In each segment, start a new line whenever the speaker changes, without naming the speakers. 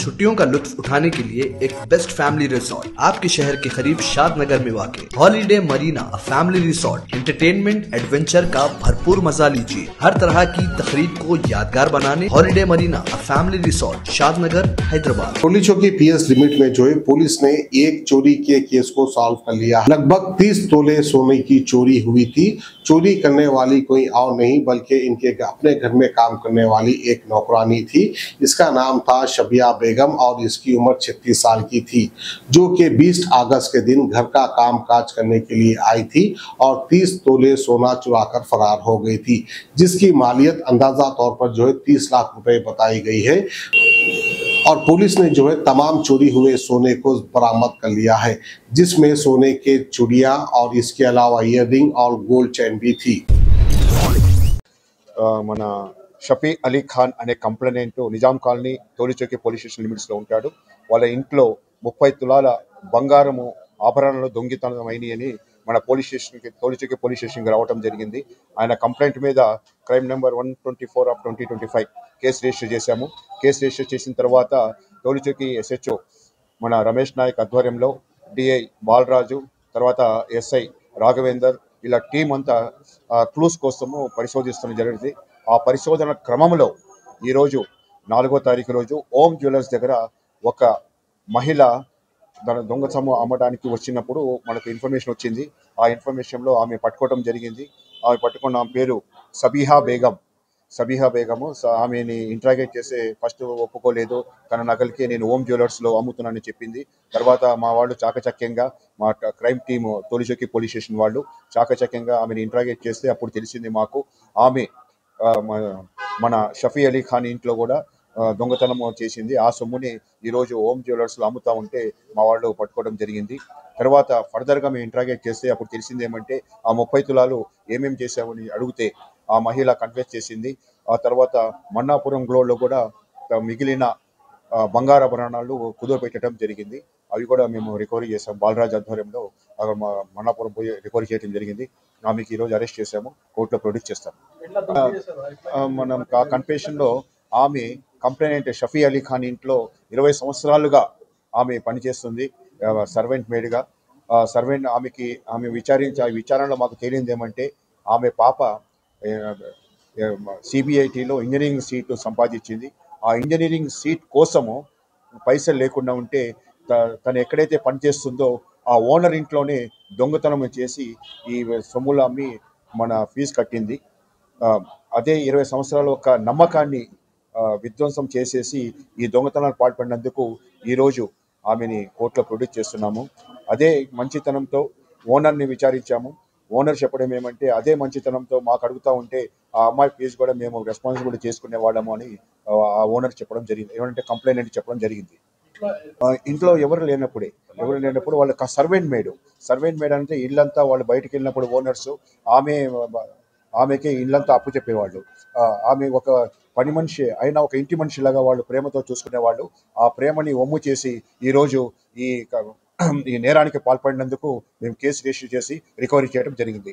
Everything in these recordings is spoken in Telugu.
छुट्टियों का लुत्फ उठाने के लिए एक बेस्ट फैमिली रिसोर्ट आपके शहर के करीब शादनगर में वाक़ holiday Marina family resort. Entertainment adventure का भरपूर मजा लीजिए। हर तरह की तकरीब को यादगार बनाने holiday Marina family resort, Shadnagar, Hyderabad.
Toli Chowki PS limit में जो है पुलिस ने एक चोरी के केस को सॉल्व कर लिया। लगभग 30 तोले सोने की चोरी हुई थी। चोरी करने वाली कोई और नहीं बल्कि इनके अपने घर में काम करने वाली एक नौकरानी थी। इसका नाम था शबिया बेगम और इसकी उम्र 36 साल की थी, जो कि 20 अगस्त के दिन घर का काम काज करने के लिए आई थी और 30 तोले सोना चुराकर फरार हो गई थी, जिसकी मालियत अंदाजा तौर पर जो है 30 लाख रुपए बताई गई है। और पुलिस ने जो है तमाम चोरी हुए सोने को बरामद कर लिया है, जिसमें सोने के चूड़ियां और इसके अलावा इयररिंग और गोल्ड चैन भी थी।
మన షఫీ అలీ ఖాన్ అనే complaint Nizam colony Tolichowki police station లిమిట్స్లో ఉంటాడు. వాళ్ళ ఇంట్లో 30 తులాల బంగారము ఆభరణాలు దొంగితనమైనవి అని మన పోలీస్ స్టేషన్కి తోలిచౌకి పోలీస్ స్టేషన్కి రావడం జరిగింది. ఆయన కంప్లైంట్ మీద crime number 124 of 2025 case register చేశాము. కేసు రిజిస్టర్ చేసిన తర్వాత తోలిచౌకి ఎస్హెచ్ఓ మన రమేష్ నాయక్ ఆధ్వర్యంలో డిఐ బాలరాజు, తర్వాత ఎస్ఐ రాఘవేందర్ ఇలా టీం అంతా క్లూస్ కోసము పరిశోధిస్తున్న జరిగింది. ఆ పరిశోధన క్రమంలో ఈరోజు 4వ తారీఖు రోజు ఓం జ్యువెలర్స్ దగ్గర ఒక మహిళ దొంగ సొమ్ము అమ్మడానికి వచ్చినప్పుడు మనకు ఇన్ఫర్మేషన్ వచ్చింది. ఆ ఇన్ఫర్మేషన్లో ఆమె పట్టుకోవడం జరిగింది. ఆమె పట్టుకున్న ఆమె పేరు సబీహా బేగము. ఆమెని ఇంట్రాగేట్ చేస్తే ఫస్ట్ ఒప్పుకోలేదు. తన నగలకి నేను ఓం జ్యువెలర్స్లో అమ్ముతున్నానని చెప్పింది. తర్వాత మా వాళ్ళు చాకచక్యంగా మా క్రైమ్ టీమ్ తోలిచౌకి పోలీస్ స్టేషన్ వాళ్ళు చాకచక్యంగా ఆమెను ఇంట్రాగేట్ చేస్తే అప్పుడు తెలిసింది మాకు ఆమె మన షఫీ అలీ ఖాన్ ఇంట్లో కూడా దొంగతనం చేసింది. ఆ సొమ్ముని ఈరోజు ఓం జ్యువెలర్స్లో అమ్ముతా ఉంటే మా వాళ్ళు పట్టుకోవడం జరిగింది. తర్వాత ఫర్దర్గా మేము ఇంట్రాగేట్ చేస్తే అప్పుడు తెలిసింది ఏమంటే ఆ 30 తులాలు ఏమేమి చేసామని అడిగితే ఆ మహిళ కన్ఫెస్ చేసింది. ఆ తర్వాత మన్నాపురం గ్లోడ్లో కూడా మిగిలిన బంగారాభరణాలు కుదువపెట్టడం జరిగింది. అవి కూడా మేము రికవరీ చేసాం. బాలరాజ్ ఆధ్వర్యంలో మన్నాపురం పోయి రికవరీ చేయడం జరిగింది. ఆమెకి ఈరోజు అరెస్ట్ చేసాము, కోర్టులో ప్రొడ్యూస్ చేస్తాం. మనం కన్ఫెషన్లో ఆమె కంప్లైంట్ షఫీ అలీ ఖాన్ ఇంట్లో 20 సంవత్సరాలుగా ఆమె పనిచేస్తుంది సర్వెంట్ మేడ్గా. ఆమె విచారణలో మాకు తేలింది ఏమంటే ఆమె పాప సిబిఐటిలో ఇంజనీరింగ్ సీటు సంపాదించింది. ఆ ఇంజనీరింగ్ సీట్ కోసము పైసలు లేకుండా ఉంటే తను ఎక్కడైతే పనిచేస్తుందో ఆ ఓనర్ ఇంట్లోనే దొంగతనం చేసి ఈ సొమ్ములు అమ్మి మన ఫీజు కట్టింది. అదే 20 సంవత్సరాల ఒక నమ్మకాన్ని విధ్వంసం చేసేసి ఈ దొంగతనాలు పాల్పడినందుకు ఈరోజు ఆమెని కోర్టులో ప్రొడ్యూస్ చేస్తున్నాము. అదే మంచితనంతో ఓనర్ని విచారించాము. ఓనర్ చెప్పడం ఏమంటే అదే మంచితనంతో మాకు అడుగుతూ ఉంటే ఆ అమ్మాయి ఫీజు కూడా మేము రెస్పాన్సిబిలిటీ చేసుకునే వాళ్ళము అని ఆ ఓనర్ చెప్పడం జరిగింది. ఏమంటే కంప్లైంట్ చెప్పడం జరిగింది. ఇంట్లో ఎవరు లేనప్పుడు వాళ్ళ సర్వెంట్ మేడ్ అంటే ఇల్లంతా వాళ్ళు బయటికి వెళ్ళినప్పుడు ఓనర్స్ ఆమెకి ఇల్లంతా అప్పు చెప్పేవాళ్ళు. ఆమె ఒక పని మనిషి అయినా ఒక ఇంటి మనిషిలాగా వాళ్ళు ప్రేమతో చూసుకునేవాళ్ళు. ఆ ప్రేమని ఒమ్ము చేసి ఈరోజు ఈ నేరానికి పాల్పడినందుకు మేము కేసు రిజిస్టర్ చేసి రికవరీ చేయడం జరిగింది.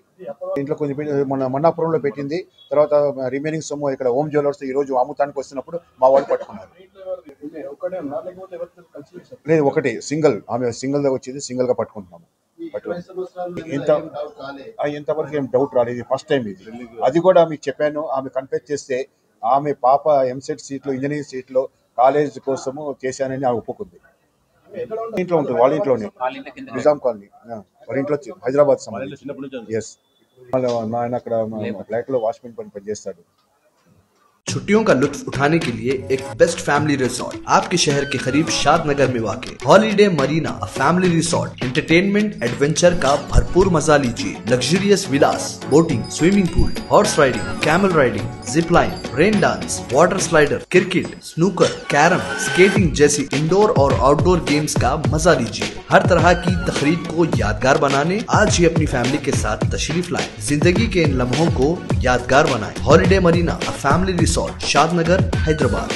ఇంట్లో కొంచెం మన మన్నాపురంలో పెట్టింది. తర్వాత రిమైనింగ్ సొమ్ము ఇక్కడ ఓం జ్యువెలర్స్ ఈరోజు అమ్ముతానికి వస్తున్నప్పుడు మా వాళ్ళు పట్టుకున్నారు. లేదు, ఒకటి సింగిల్, ఆమె సింగిల్గా వచ్చింది, సింగిల్గా పట్టుకుంటున్నాము. ఇంతవరకు ఏం డౌట్ రాలేదు, ఫస్ట్ టైం ఇది. అది కూడా మీకు చెప్పాను. ఆమె కన్ఫెస్ చేస్తే ఆమె పాప ఎంసెట్ సీట్లో ఇంజనీరింగ్ సీట్లో కాలేజ్ కోసము చేశానని ఆమె ఒప్పుకుంది. ఇంట్లో ఉంటుంది, వాళ్ళ ఇంట్లోనే, నిజాం కాలనీ వాళ్ళ ఇంట్లో, హైదరాబాద్ సంబంధించి. ఎస్, ఆయన అక్కడ ఫ్లాట్లో వాచ్మెన్ పని చేస్తాడు.
छुट्टियों का लुत्फ उठाने के लिए एक बेस्ट फैमिली रिसोर्ट आपके शहर के करीब शादनगर में वाक़ holiday Marina family resort. Entertainment adventure का भरपूर मजा लीजिए। Luxurious villas, boating, swimming pool, horse riding, camel riding, zip line, rain dance, water slider, cricket, snooker, carrom, skating जैसी इंडोर और आउटडोर गेम्स का मजा लीजिए। हर तरह की तकरीब को यादगार बनाने आज ही अपनी फैमिली के साथ तशरीफ लाएं। जिंदगी के इन लम्हों को यादगार बनाएं। Holiday Marina family resort, Shadnagar, Hyderabad.